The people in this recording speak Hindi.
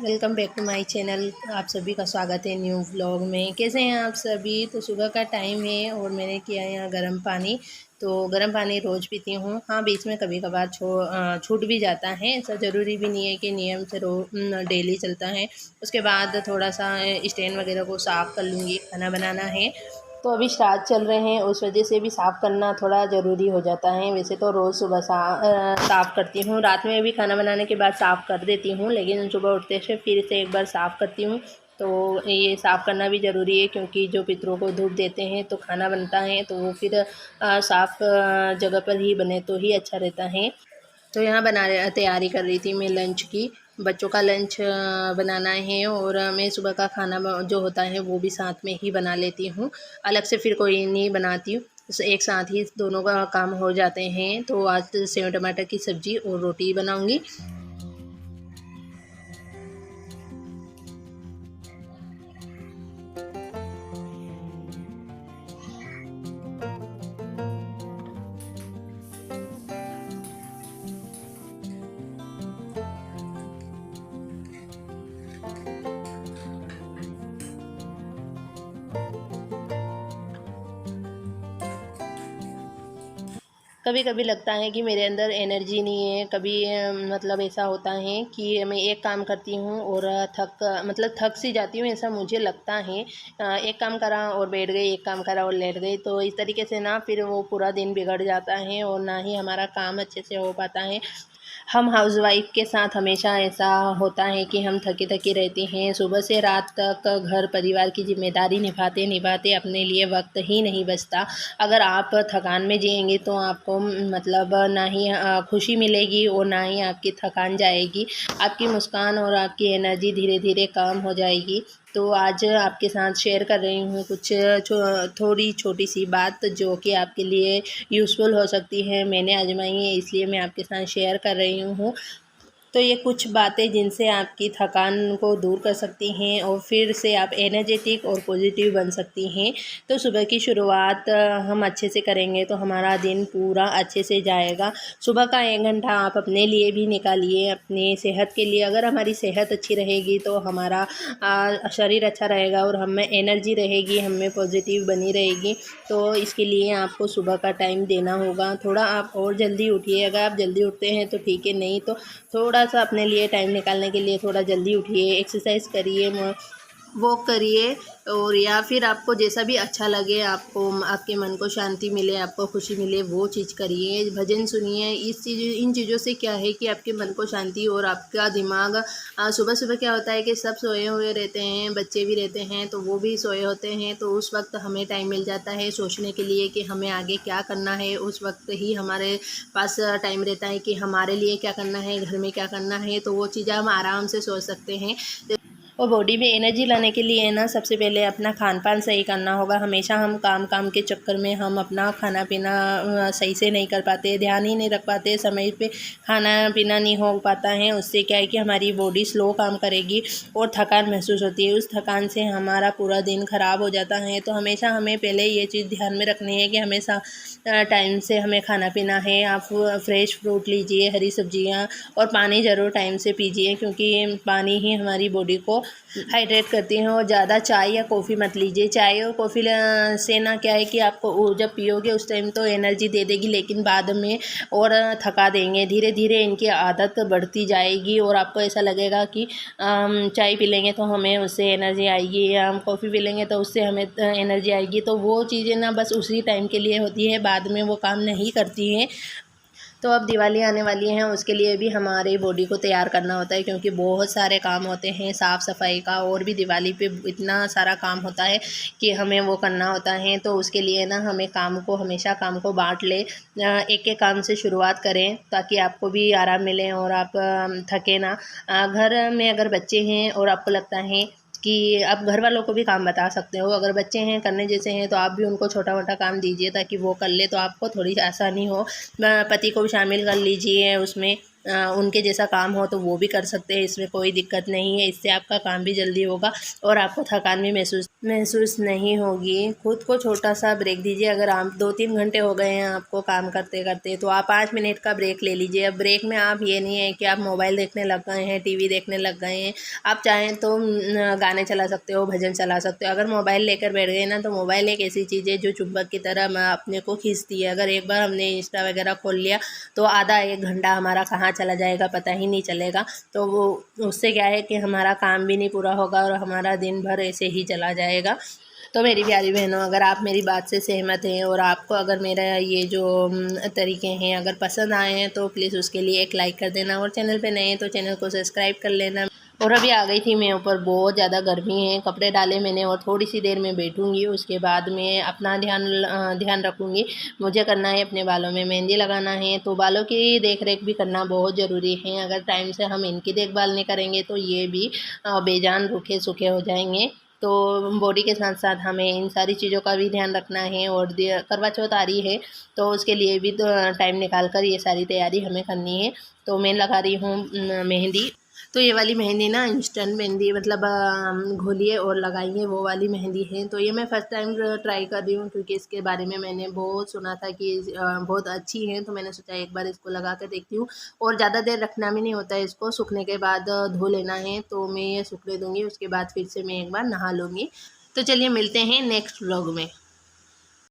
Welcome back to my channel. आप सभी का स्वागत है न्यू व्लॉग में। कैसे हैं आप सभी? तो सुबह का टाइम है और मैंने किया है यहाँ गर्म पानी। तो गर्म पानी रोज़ पीती हूँ। हाँ, बीच में कभी कभार छूट भी जाता है। ऐसा ज़रूरी भी नहीं है कि नियम से डेली चलता है। उसके बाद थोड़ा सा स्टैंड वगैरह को साफ़ कर लूँगी। खाना बनाना है तो अभी श्राद्ध चल रहे हैं, उस वजह से भी साफ़ करना थोड़ा ज़रूरी हो जाता है। वैसे तो रोज़ सुबह साफ़ करती हूँ, रात में भी खाना बनाने के बाद साफ़ कर देती हूँ, लेकिन सुबह उठते से फिर से एक बार साफ़ करती हूँ। तो ये साफ़ करना भी ज़रूरी है, क्योंकि जो पितरों को धूप देते हैं तो खाना बनता है तो वो फिर साफ़ जगह पर ही बने तो ही अच्छा रहता है। तो यहाँ तैयारी कर रही थी मैं लंच की। बच्चों का लंच बनाना है और मैं सुबह का खाना जो होता है वो भी साथ में ही बना लेती हूँ। अलग से फिर कोई नहीं बनाती हूँ, एक साथ ही दोनों का काम हो जाते हैं। तो आज सेव टमाटर की सब्ज़ी और रोटी बनाऊँगी। कभी कभी लगता है कि मेरे अंदर एनर्जी नहीं है। कभी मतलब ऐसा होता है कि मैं एक काम करती हूँ और थक सी जाती हूँ, ऐसा मुझे लगता है। एक काम करा और बैठ गई, एक काम करा और लेट गई, तो इस तरीके से ना फिर वो पूरा दिन बिगड़ जाता है और ना ही हमारा काम अच्छे से हो पाता है। हम हाउसवाइफ के साथ हमेशा ऐसा होता है कि हम थकी थकी रहती हैं। सुबह से रात तक घर परिवार की जिम्मेदारी निभाते निभाते अपने लिए वक्त ही नहीं बचता। अगर आप थकान में जिएंगे तो आपको मतलब ना ही खुशी मिलेगी और ना ही आपकी थकान जाएगी। आपकी मुस्कान और आपकी एनर्जी धीरे धीरे कम हो जाएगी। तो आज आपके साथ शेयर कर रही हूँ कुछ थोड़ी छोटी सी बात जो कि आपके लिए यूज़फुल हो सकती है। मैंने आजमाई है, इसलिए मैं आपके साथ शेयर कर रही हूँ। तो ये कुछ बातें जिनसे आपकी थकान को दूर कर सकती हैं और फिर से आप एनर्जेटिक और पॉजिटिव बन सकती हैं। तो सुबह की शुरुआत हम अच्छे से करेंगे तो हमारा दिन पूरा अच्छे से जाएगा। सुबह का 1 घंटा आप अपने लिए भी निकालिए, अपनी सेहत के लिए। अगर हमारी सेहत अच्छी रहेगी तो हमारा शरीर अच्छा रहेगा और हम में एनर्जी रहेगी, हम में पॉजिटिव बनी रहेगी। तो इसके लिए आपको सुबह का टाइम देना होगा। थोड़ा आप और जल्दी उठिए। अगर आप जल्दी उठते हैं तो ठीक है, नहीं तो थोड़ा सा अपने लिए टाइम निकालने के लिए थोड़ा जल्दी उठिए, एक्सरसाइज करिए, वॉक करिए। और या फिर आपको जैसा भी अच्छा लगे, आपको आपके मन को शांति मिले, आपको खुशी मिले, वो चीज़ करिए। भजन सुनिए। इन चीज़ों से क्या है कि आपके मन को शांति और आपका दिमाग सुबह सुबह क्या होता है कि सब सोए हुए रहते हैं, बच्चे भी रहते हैं तो वो भी सोए होते हैं। तो उस वक्त हमें टाइम मिल जाता है सोचने के लिए कि हमें आगे क्या करना है। उस वक्त ही हमारे पास टाइम रहता है कि हमारे लिए क्या करना है, घर में क्या करना है। तो वो चीज़ें हम आराम से सोच सकते हैं। और बॉडी में एनर्जी लाने के लिए ना सबसे पहले अपना खान पान सही करना होगा। हमेशा हम काम काम के चक्कर में हम अपना खाना पीना सही से नहीं कर पाते, ध्यान ही नहीं रख पाते, समय पे खाना पीना नहीं हो पाता है। उससे क्या है कि हमारी बॉडी स्लो काम करेगी और थकान महसूस होती है। उस थकान से हमारा पूरा दिन ख़राब हो जाता है। तो हमेशा हमें पहले ये चीज़ ध्यान में रखनी है कि हमेशा टाइम से हमें खाना पीना है। आप फ्रेश फ्रूट लीजिए, हरी सब्जियाँ, और पानी ज़रूर टाइम से पीजिए, क्योंकि पानी ही हमारी बॉडी को हाइड्रेट करती हैं। और ज़्यादा चाय या कॉफ़ी मत लीजिए। चाय और कॉफ़ी से ना क्या है कि आपको जब पियोगे उस टाइम तो एनर्जी दे देगी, लेकिन बाद में और थका देंगे। धीरे धीरे इनकी आदत बढ़ती जाएगी और आपको ऐसा लगेगा कि चाय पी लेंगे तो हमें उससे एनर्जी आएगी, या हम कॉफ़ी पी लेंगे तो उससे हमें एनर्जी आएगी। तो वो चीज़ें ना बस उसी टाइम के लिए होती है, बाद में वो काम नहीं करती हैं। तो अब दिवाली आने वाली है, उसके लिए भी हमारे बॉडी को तैयार करना होता है, क्योंकि बहुत सारे काम होते हैं साफ़ सफाई का। और भी दिवाली पे इतना सारा काम होता है कि हमें वो करना होता है। तो उसके लिए ना हमें हमेशा काम को बांट ले, एक एक काम से शुरुआत करें ताकि आपको भी आराम मिले और आप थके ना। घर में अगर बच्चे हैं और आपको लगता है कि आप घर वालों को भी काम बता सकते हो, अगर बच्चे हैं करने जैसे हैं तो आप भी उनको छोटा मोटा काम दीजिए ताकि वो कर ले, तो आपको थोड़ी आसानी हो। पति को भी शामिल कर लीजिए उसमें। उनके जैसा काम हो तो वो भी कर सकते हैं, इसमें कोई दिक्कत नहीं है। इससे आपका काम भी जल्दी होगा और आपको थकान भी महसूस नहीं होगी। खुद को छोटा सा ब्रेक दीजिए। अगर आप 2-3 घंटे हो गए हैं आपको काम करते करते, तो आप 5 मिनट का ब्रेक ले लीजिए। अब ब्रेक में आप ये नहीं है कि आप मोबाइल देखने लग गए हैं, टीवी देखने लग गए हैं। आप चाहें तो गाने चला सकते हो, भजन चला सकते हो। अगर मोबाइल लेकर बैठ गए ना, तो मोबाइल एक ऐसी चीज़ है जो चुंबक की तरह अपने को खींचती है। अगर एक बार हमने इंस्टा वगैरह खोल लिया तो आधा 1 घंटा हमारा कहाँ चला जाएगा पता ही नहीं चलेगा। तो वो उससे क्या है कि हमारा काम भी नहीं पूरा होगा और हमारा दिन भर ऐसे ही चला जाएगा। तो मेरी प्यारी बहनों, अगर आप मेरी बात से सहमत हैं और आपको अगर मेरा ये जो तरीके हैं अगर पसंद आए हैं, तो प्लीज़ उसके लिए एक लाइक कर देना और चैनल पे नए हैं तो चैनल को सब्सक्राइब कर लेना। और अभी आ गई थी मैं ऊपर, बहुत ज़्यादा गर्मी है। कपड़े डाले मैंने और थोड़ी सी देर में बैठूंगी, उसके बाद मैं अपना ध्यान रखूँगी। मुझे करना है अपने बालों में मेहंदी लगाना है, तो बालों की देख रेख भी करना बहुत ज़रूरी है। अगर टाइम से हम इनकी देखभाल नहीं करेंगे तो ये भी बेजान रूखे सूखे हो जाएंगे। तो बॉडी के साथ साथ हमें इन सारी चीज़ों का भी ध्यान रखना है। और करवा चौथ आ रही है तो उसके लिए भी तो टाइम निकाल कर ये सारी तैयारी हमें करनी है। तो मैं लगा रही हूँ मेहंदी। तो ये वाली मेहंदी ना इंस्टेंट मेहंदी, मतलब घोलिए और लगाइए, वो वाली मेहंदी है। तो ये मैं फ़र्स्ट टाइम ट्राई कर रही हूँ, क्योंकि इसके बारे में मैंने बहुत सुना था कि बहुत अच्छी है। तो मैंने सोचा एक बार इसको लगा कर देखती हूँ। और ज़्यादा देर रखना भी नहीं होता है इसको, सूखने के बाद धो लेना है। तो मैं ये सूखने दूँगी, उसके बाद फिर से मैं एक बार नहा लूँगी। तो चलिए मिलते हैं नेक्स्ट व्लॉग में।